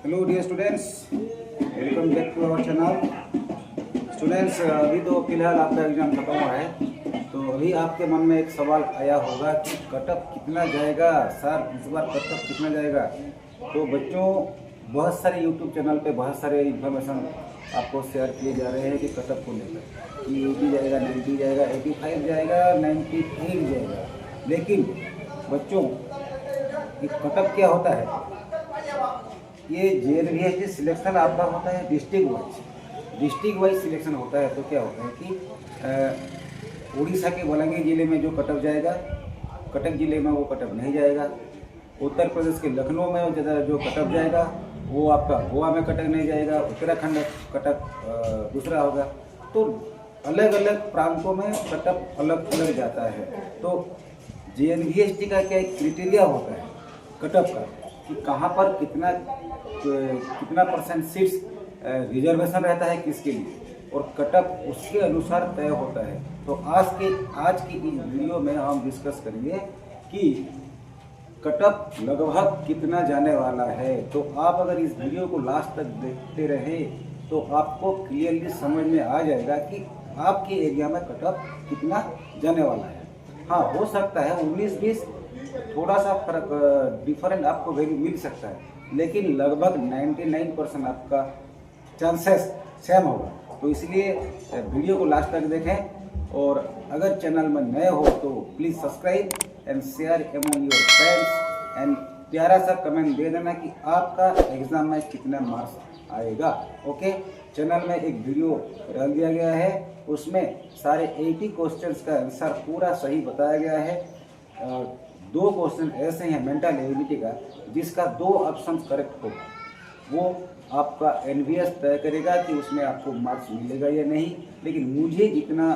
Hello dear students, welcome back to our channel. Students, अभी तो फिलहाल आपका एग्ज़ाम खत्म हुआ है, तो अभी आपके मन में एक सवाल आया होगा कि कटअप कितना जाएगा सर, इस बार कटअप कितना जाएगा। तो बच्चों, बहुत सारे यूट्यूब चैनल पे बहुत सारे इन्फॉर्मेशन आपको शेयर किए जा रहे हैं कि कटअप को लेकर कि 80 जाएगा, 90 जाएगा, 85 जाएगा, 98 जाएगा। लेकिन बच्चों, ये कटअप क्या होता है? ये JNVH सिलेक्शन आपका होता है डिस्ट्रिक्ट वाइज सिलेक्शन होता है। तो क्या होता है कि उड़ीसा के बलांगीर जिले में जो कटअप जाएगा, कटक जिले में वो कटअप नहीं जाएगा। उत्तर प्रदेश के लखनऊ में जो कटअप जाएगा वो आपका गोवा में कटक नहीं जाएगा। उत्तराखंड कटअप दूसरा होगा। तो अलग अलग प्रांतों में कटअप अलग अलग जाता है। तो JNVH का क्या एक क्राइटेरिया होता है कटअप का कि कहाँ पर कितना परसेंट सीट्स रिजर्वेशन रहता है किसके लिए, और कटअप उसके अनुसार तय होता है। तो आज की इस वीडियो में हम डिस्कस करेंगे कि कटअप लगभग कितना जाने वाला है। तो आप अगर इस वीडियो को लास्ट तक देखते रहे तो आपको क्लियरली समझ में आ जाएगा कि आपके एरिया में कटअप कितना जाने वाला है। हाँ, हो सकता है 19-20 थोड़ा सा फर्क डिफरेंट आपको वैल्यू मिल सकता है, लेकिन लगभग 99% आपका चांसेस सेम होगा। तो इसलिए वीडियो को लास्ट तक देखें, और अगर चैनल में नए हो तो please subscribe and share among your friends, and प्यारा सा कमेंट दे देना कि आपका एग्ज़ाम में कितना मार्क्स आएगा। ओके, चैनल में एक वीडियो डाल दिया गया है, उसमें सारे 80 क्वेश्चंस का आंसर पूरा सही बताया गया है। 2 क्वेश्चन ऐसे हैं मेंटल एबिलिटी का जिसका 2 ऑप्शन करेक्ट होगा, वो आपका NVS तय करेगा कि उसमें आपको मार्क्स मिलेगा या नहीं। लेकिन मुझे जितना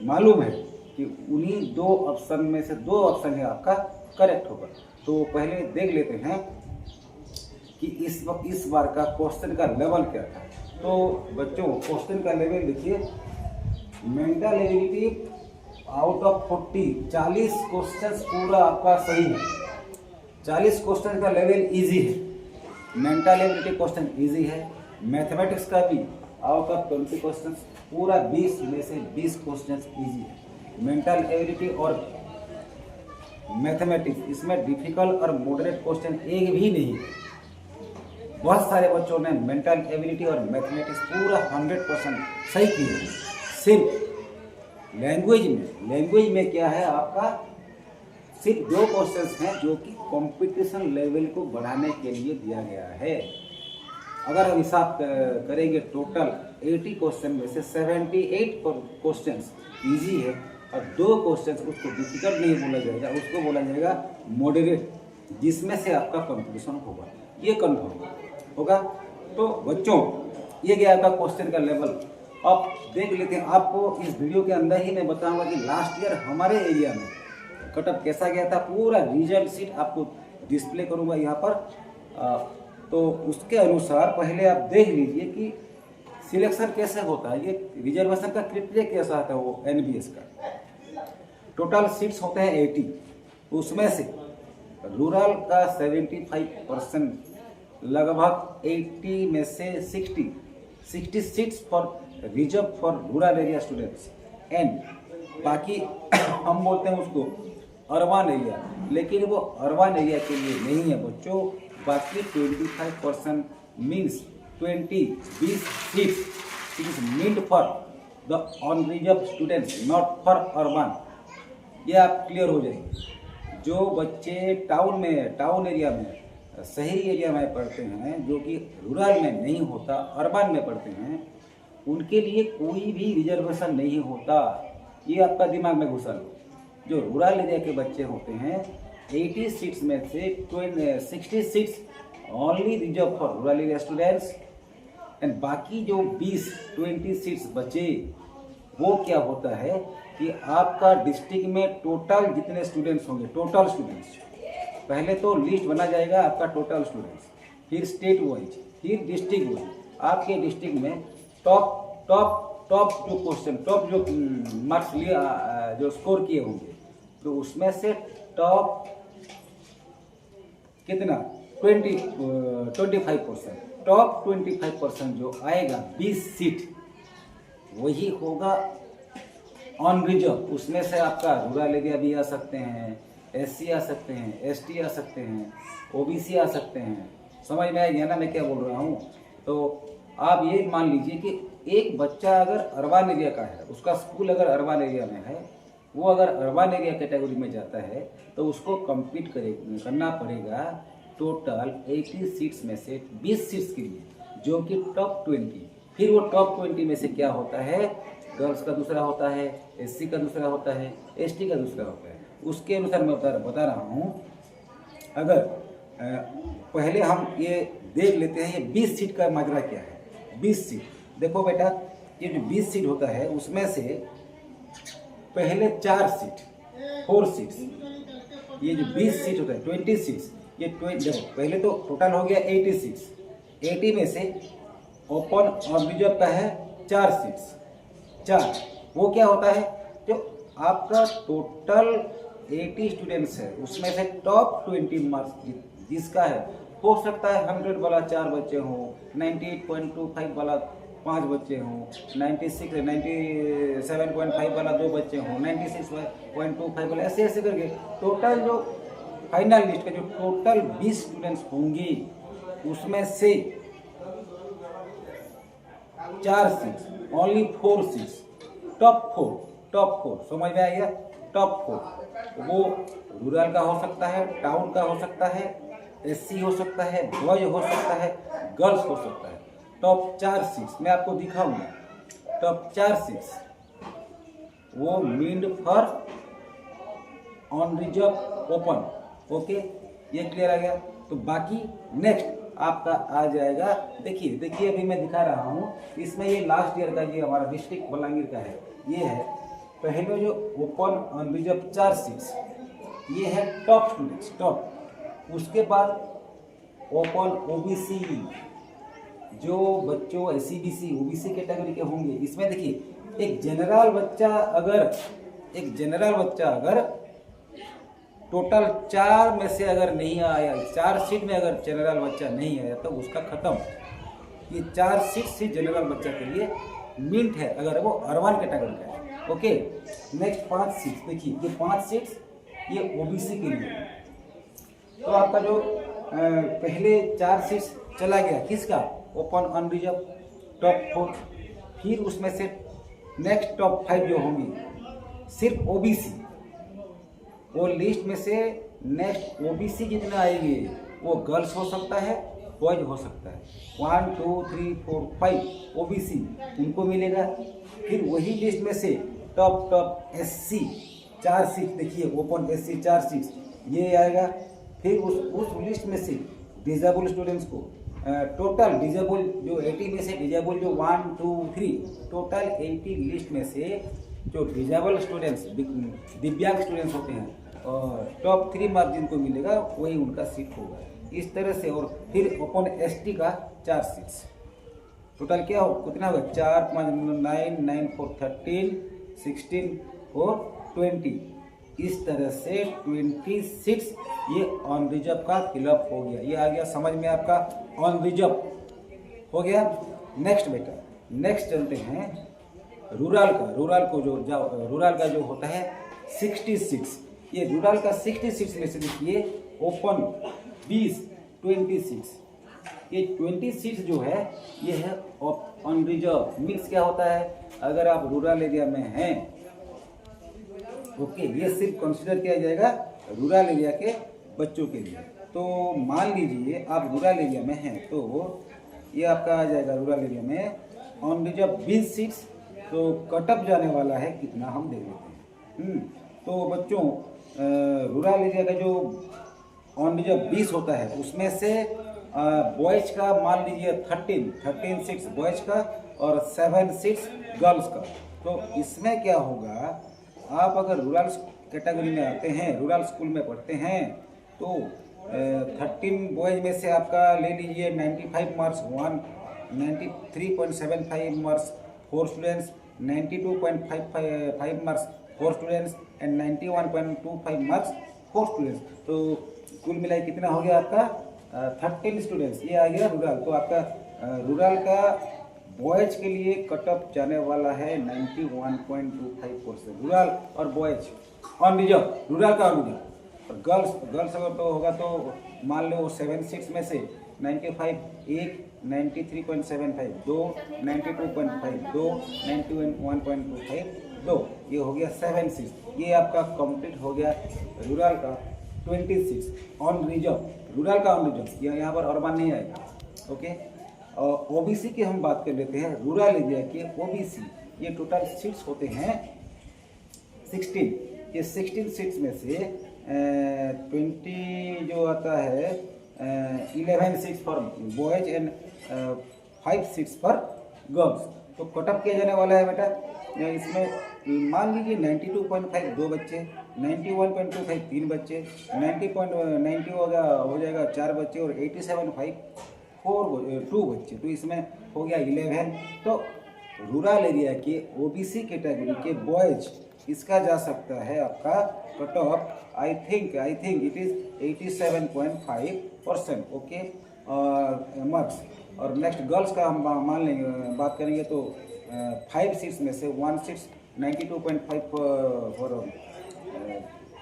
मालूम है कि उन्हीं 2 ऑप्शन में से 2 ऑप्शन है आपका करेक्ट होगा। तो पहले देख लेते हैं कि इस बार का क्वेश्चन का लेवल क्या था। तो बच्चों, क्वेश्चन का लेवल देखिए, mental ability out of 40 question पूरा आपका सही है। 40 क्वेश्चन का लेवल इजी है। मेंटल एबिलिटी क्वेश्चन इजी है। मैथमेटिक्स का भी आउट ऑफ 20 क्वेश्चन पूरा 20 में से 20 क्वेश्चन इजी है। मेंटल एबिलिटी और मैथमेटिक्स, इसमें डिफिकल्ट और मॉडरेट क्वेश्चन एक भी नहीं है। बहुत सारे बच्चों ने मेंटल एबिलिटी और मैथमेटिक्स पूरा 100% सही किए हैं। सिर्फ लैंग्वेज में क्या है, आपका सिर्फ 2 क्वेश्चंस हैं जो कि कंपटीशन लेवल को बढ़ाने के लिए दिया गया है। अगर हम हिसाब करेंगे टोटल 80 क्वेश्चन में से 78 क्वेश्चंस इजी है, और 2 क्वेश्चंस उसको डिफिकल्ट नहीं बोला जाएगा, उसको बोला जाएगा मॉडरेट, जिसमें से आपका कंपटीशन होगा, ये कन्फर्म होगा। तो बच्चों, ये गया आपका क्वेश्चन का लेवल। अब देख लेते हैं, आपको इस वीडियो के अंदर ही मैं बताऊंगा कि लास्ट ईयर हमारे एरिया में कटअप कैसा गया था। पूरा रिजल्ट शीट आपको डिस्प्ले करूंगा यहाँ पर। तो उसके अनुसार पहले आप देख लीजिए कि सिलेक्शन कैसे होता है। ये रिजर्वेशन का क्राइटेरिया कैसा आता है, वो NVS का टोटल सीट्स होते हैं 80, उसमें से रूरल का 75%, लगभग 80 में से 60 seats for reserve for rural area students, and बाकी हम बोलते हैं उसको अर्बन एरिया, लेकिन वो अर्बन एरिया के लिए नहीं है बच्चों। बाकी 25% means 20 seats is meant for the unreserved students, not for urban. ये आप क्लियर हो जाएंगे। जो बच्चे टाउन एरिया में, शहरी एरिया में पढ़ते हैं, जो कि रूरल में नहीं होता, अर्बन में पढ़ते हैं, उनके लिए कोई भी रिजर्वेशन नहीं होता। ये आपका दिमाग में घुसा लो। जो रूरल एरिया के बच्चे होते हैं, 80 सीट्स में से 60 seats only reserve for rural area students, and बाकी जो 20 सीट्स बचे, वो क्या होता है कि आपका डिस्ट्रिक्ट में टोटल जितने स्टूडेंट्स होंगे, टोटल स्टूडेंट्स, पहले तो लिस्ट बना जाएगा आपका टोटल स्टूडेंट्स, फिर स्टेट वाइज, फिर डिस्ट्रिक्ट वाइज। आपके डिस्ट्रिक्ट में टॉप जो क्वेश्चन, टॉप जो मार्क्स लिया, जो स्कोर किए होंगे, तो उसमें से टॉप कितना 25%, टॉप 25% जो आएगा 20 सीट वही होगा ऑन रिजर्व। उसमें से आपका रूरल एरिया भी आ सकते हैं, SC आ सकते हैं, ST आ सकते हैं, OBC आ सकते हैं। समझ में आएगा ना मैं क्या बोल रहा हूँ? तो आप ये मान लीजिए कि एक बच्चा अगर अर्बन एरिया का है, उसका स्कूल अगर अर्बन एरिया में है, वो अगर अर्बन एरिया कैटेगरी में जाता है तो उसको कम्पीट करना पड़ेगा टोटल 80 सीट्स में से 20 सीट्स के लिए, जो कि टॉप 20। फिर वो टॉप 20 में से क्या होता है, गर्ल्स का दूसरा होता है, SC का दूसरा होता है, ST का दूसरा होता है। उसके अनुसार मैं बता रहा हूँ। अगर पहले हम ये देख लेते हैं ये 20 सीट का माजरा क्या है। 20 सीट देखो बेटा, ये जो 20 सीट होता है उसमें से पहले 4 सीट 4 सीट्स, ये जो 20 सीट होता है 20 सीट्स, ये देखो पहले तो टोटल हो गया 80 सीट्स। 80 में से ओपन और रिजर्व का है 4 सीट्स, 4। वो क्या होता है, जो आपका टोटल 80 स्टूडेंट्स है उसमें से टॉप 20 मार्क्स जिसका है, हो सकता है 100 वाला 4 बच्चे हों, 98.25 वाला 5 बच्चे हों, 97.5 वाला 2 बच्चे हों, 96.25 वाला, ऐसे ऐसे करके टोटल जो फाइनल लिस्ट के जो टोटल 20 स्टूडेंट्स होंगे उसमें से 4 सीट्स, ओनली 4 सीट्स, टॉप 4 समझ में आएगा। टॉप 4 वो रूरल का हो सकता है, टाउन का हो सकता है, SC हो सकता है, बॉयज हो सकता है, गर्ल्स हो सकता है। टॉप 4 सीट्स मैं आपको दिखाऊंगा। टॉप 4 सीट्स वो meant for on reserve open. Okay, ये क्लियर आ गया। तो बाकी नेक्स्ट आपका आ जाएगा। देखिए अभी मैं दिखा रहा हूँ, इसमें ये लास्ट ईयर का, ये हमारा डिस्ट्रिक्ट बलांगीर का है। ये है पहले जो ओपन ऑन रिजर्व 4 सीट्स, ये है टॉप स्टूडेंट्स, टॉप। उसके बाद ओपन OBC, जो बच्चों SC BC OBC कैटेगरी के होंगे, इसमें देखिए एक जनरल बच्चा अगर टोटल 4 में से अगर नहीं आया, 4 सीट में अगर जनरल बच्चा नहीं आया तो उसका खत्म। ये 4 सीट से जनरल बच्चा के लिए मिंट है अगर वो अर्बन कैटेगरी का है। ओके, नेक्स्ट 5 सीट्स देखिए, ये 5 सीट्स ये OBC के लिए। तो आपका जो पहले 4 सीट्स चला गया किसका, ओपन ऑन रिजर्व टॉप 4। फिर उसमें से नेक्स्ट टॉप 5 जो होंगे सिर्फ OBC, वो लिस्ट में से नेक्स्ट OBC जितना आएंगे वो गर्ल्स हो सकता है, बॉयज हो सकता है। 1 2 3 4 5 OBC उनको मिलेगा। फिर वही लिस्ट में से टॉप SC 4 सीट, देखिए ओपन SC 4 सीट ये आएगा। फिर उस लिस्ट में से डिजेबल स्टूडेंट्स को टोटल डिजेबल जो 80 में से डिजेबल जो 1 2 3 टोटल 80 लिस्ट में से जो डिजेबल स्टूडेंट्स दिव्यांग स्टूडेंट्स होते हैं और टॉप 3 मार्क जिनको मिलेगा वही उनका सीट होगा। इस तरह से। और फिर ओपन ST का 4 सीट्स, टोटल क्या हो, कितना होगा, 4 5 9 9 4 13 16 और 20। इस तरह से 20 सीट्स ये ऑन रिजर्व का फिलअप हो गया। ये आ गया समझ में आपका, ऑन रिजर्व हो गया। नेक्स्ट बेटा, नेक्स्ट चलते हैं रूरल का। रूरल का जो होता है 66, ये रूरल का 66 में से देखिए ओपन 26 ये 20 सीट्स जो है ये है ऑन रिजर्व। मीन्स क्या होता है, अगर आप रूरल एरिया में हैं, ओके, ये सिर्फ कंसिडर किया जाएगा रूरल एरिया के बच्चों के लिए। तो मान लीजिए आप रूरल एरिया में हैं तो ये आपका आ जाएगा रूरल एरिया में ऑन रिजर्व 20 सीट्स। तो कटअप जाने वाला है कितना हम देख लेते हैं। तो बच्चों रूरल एरिया का जो ऑन रिजर्व 20 होता है उसमें से बॉयज का मान लीजिए 13 सीट्स बॉयज का और 7 सीट्स गर्ल्स का। तो इसमें क्या होगा, आप अगर रूरल कैटेगरी में आते हैं, रूरल स्कूल में पढ़ते हैं, तो 13 बॉयज में से आपका ले लीजिए 95 marks 93.75 marks 4 students, 92.55 marks 4 students and 91.25 marks 4 students. तो कुल मिलाए कितना हो गया आपका 13 स्टूडेंट्स, ये आ गया रूरल। तो आपका रूरल का बॉयज के लिए कट ऑफ जाने वाला है 91.25%, रूरल और बॉयज ऑन रिजर्व, रूरल का ऑन रिजर्व। और गर्ल्स अगर तो होगा तो मान लो 7 सीट्स में से 95 एक, 93.75 दो, 92.5 दो, 91.25 दो, ये हो गया 7 सीट्स। ये आपका कंप्लीट हो गया रूरल का 20 सीट्स ऑन रिजर्व, रूरल का ऑन रिजर्व, यहाँ पर अर्बन नहीं आएगा। ओके, और ओबीसी की हम बात कर लेते हैं, रूरल एरिया के ओबीसी, ये टोटल सीट्स होते हैं 16। ये 16 सीट्स में से 20 जो आता है 11 seats for boys and 5 seats for girls. तो कटअप किया जाने वाला है बेटा, इसमें मान लीजिए 92.5 दो बच्चे, 91.25 तीन बच्चे, 90.90 हो जाएगा 4 बच्चे, और 87.5 2 बच्चे। तो इसमें हो गया 11। तो रूरल एरिया के ओबीसी कैटेगरी के बॉयज, इसका जा सकता है आपका cut off, I think it is 87.5%। Okay, और मार्क्स। और नेक्स्ट गर्ल्स का हम मान लेंगे, बात करेंगे तो 5 सीट्स में से 1 सीट्स 92.5 फॉर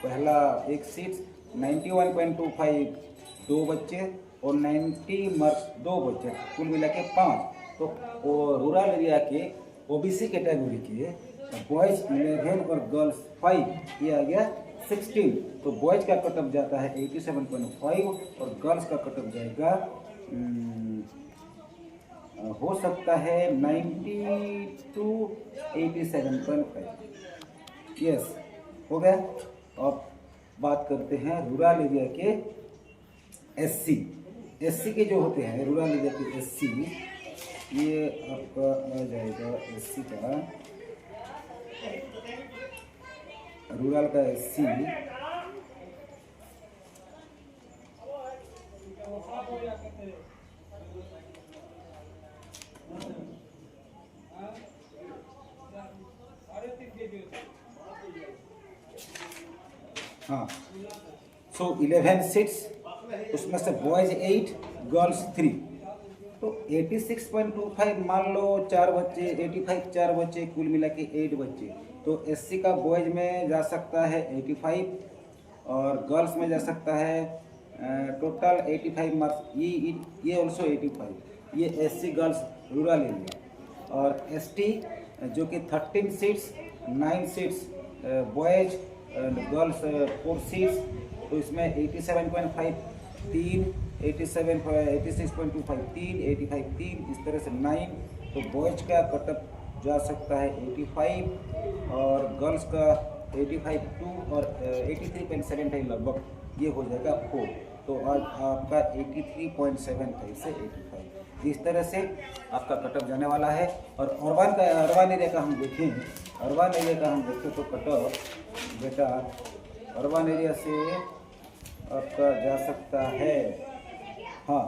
पहला एक सीट्स, 91.25 दो बच्चे, और 90 मार्क्स दो बच्चे, कुल मिला के 5। तो रूरल एरिया के ओबीसी कैटेगरी के बॉयज 11 और गर्ल्स 5, ये आ गया 16। तो बॉयज का कटअप जाता है 87.5 और गर्ल्स का कटअप जाएगा हो सकता है 90 to 87.5। यस, हो गया। अब बात करते हैं रूरल एरिया के एससी के जो होते हैं, रूरल एरिया के एससी, ये आपका आ जाएगा एससी का, रूरल का एससी हाँ, सो 11 सीट्स, उसमें से बॉयज 8 गर्ल्स 3। तो 86.25 मान लो 4 बच्चे, 85 4 बच्चे, कुल मिला के 8 बच्चे। तो एससी का बॉयज में जा सकता है 85 और गर्ल्स में जा सकता है टोटल 85 मार्क्स, ये ऑल्सो 85। ये एससी गर्ल्स रूरल एरिया। और एसटी जो कि 13 seats, 9 seats boys and girls 4 seats. तो इसमें 87.5 3, 86.25 3, 85 3, इस तरह से 9। तो बॉयज का कटअप जा सकता है 85 और गर्ल्स का 85 2 और 83.75 लगभग, ये हो जाएगा 4। तो आज आपका 83.75 से 85, इस तरह से आपका कटअप जाने वाला है। और अर्बन एरिया का हम देखें, अर्बन एरिया का हम देखें तो कटअप बेटा अर्बन एरिया से आपका जा सकता है, हाँ,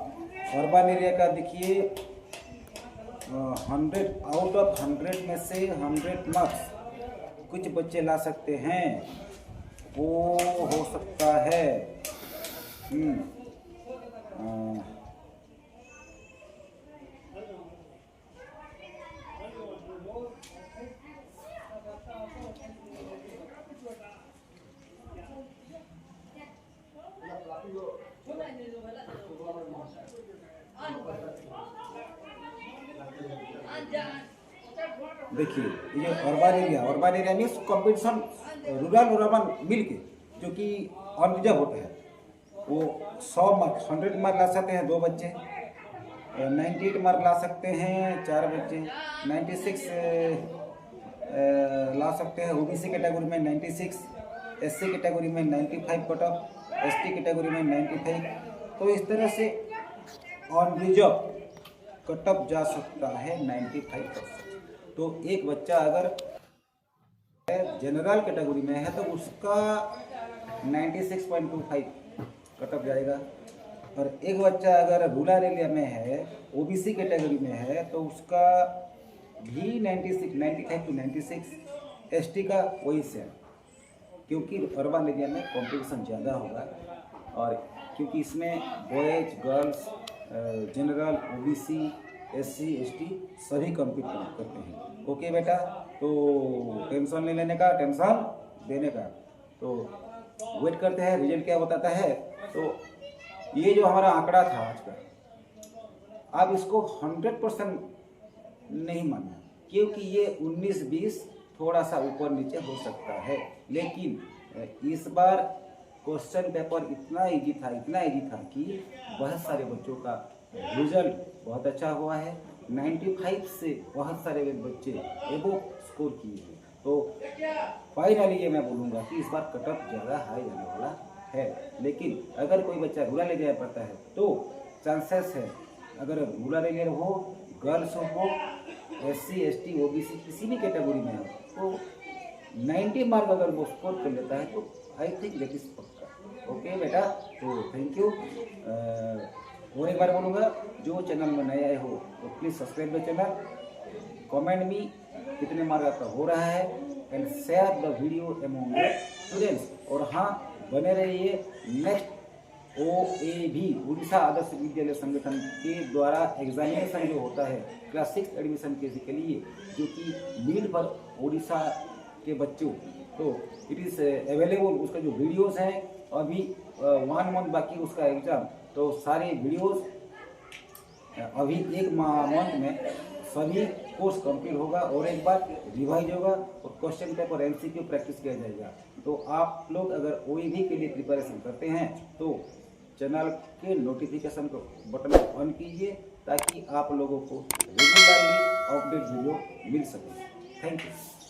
अर्बन एरिया का देखिए 100 आउट ऑफ 100 में से 100 मार्क्स कुछ बच्चे ला सकते हैं, वो हो सकता है देखिए ये urban area means competition rural और अर्बन मिल के जो कि ऑन रिजर्व होता है, वो 100 मार्क्स 100 मार्क ला सकते हैं 2 बच्चे, 98 मार्क ला सकते हैं 4 बच्चे, 96 ला सकते हैं ओबीसी कैटेगरी में 96, एससी कैटेगरी में 95 कट ऑफ, एसटी कैटेगरी में 95। तो इस तरह से ऑन रिजर्व कट ऑफ जा सकता है 95%। तो एक बच्चा अगर जनरल कैटेगरी में है तो उसका 96.25 कट ऑफ जाएगा, और एक बच्चा अगर रूरल एरिया में है ओबीसी कैटेगरी में है तो उसका भी 95 to 96, एसटी का वही सेम, क्योंकि अर्बन एरिया में कंपटीशन ज़्यादा होगा। और क्योंकि इसमें boys, girls, general, OBC, SC, ST सभी कम्पीट करते हैं। ओके बेटा, तो टेंशन नहीं लेने का, टेंशन देने का। तो वेट करते हैं रिजल्ट क्या बताता है। तो ये जो हमारा आंकड़ा था आज का, आप इसको 100% नहीं मानना, क्योंकि ये 19-20 थोड़ा सा ऊपर नीचे हो सकता है, लेकिन इस बार क्वेश्चन पेपर इतना इजी था कि बहुत सारे बच्चों का रिजल्ट बहुत अच्छा हुआ है। 95 से बहुत सारे बच्चे एबो स्कोर किए हैं। तो फाइनली ये मैं बोलूँगा कि इस बार कटअप ज़्यादा हाई जाने वाला है, लेकिन अगर कोई बच्चा रूरल एरिया पढ़ता है तो चांसेस है, अगर रूरल एरिया हो, गर्ल्स हो, एससी, एसटी, ओबीसी किसी भी कैटेगरी में हो, तो 90 मार्क अगर वो स्कोर कर लेता है तो आई थिंक दैट इज पक्का। ओके बेटा, तो थैंक यू। और एक बार बोलूँगा, जो चैनल में नए आए हो तो please subscribe the channel, comment me कितने मार्क आपका हो रहा है, and share the video among your students. और हाँ, बने रहिए नेक्स्ट OAV उड़ीसा आदर्श विद्यालय संगठन के द्वारा एग्जामिनेशन जो होता है क्लास 6 एडमिशन के लिए, जो कि नीड फॉर उड़ीसा के बच्चों, तो इट इज़ अवेलेबल। उसका जो वीडियोस हैं, अभी 1 मंथ बाकी उसका एग्ज़ाम, तो सारे वीडियोस अभी 1 मंथ में सभी कोर्स कंप्लीट होगा, और एक बार रिवाइज होगा और क्वेश्चन पेपर MCQ प्रैक्टिस किया जाएगा। तो आप लोग अगर OAV के लिए प्रिपरेशन करते हैं तो चैनल के नोटिफिकेशन को बटन को ऑन कीजिए, ताकि आप लोगों को रेगुलरली अपडेट वीडियो मिल सके। Thank you.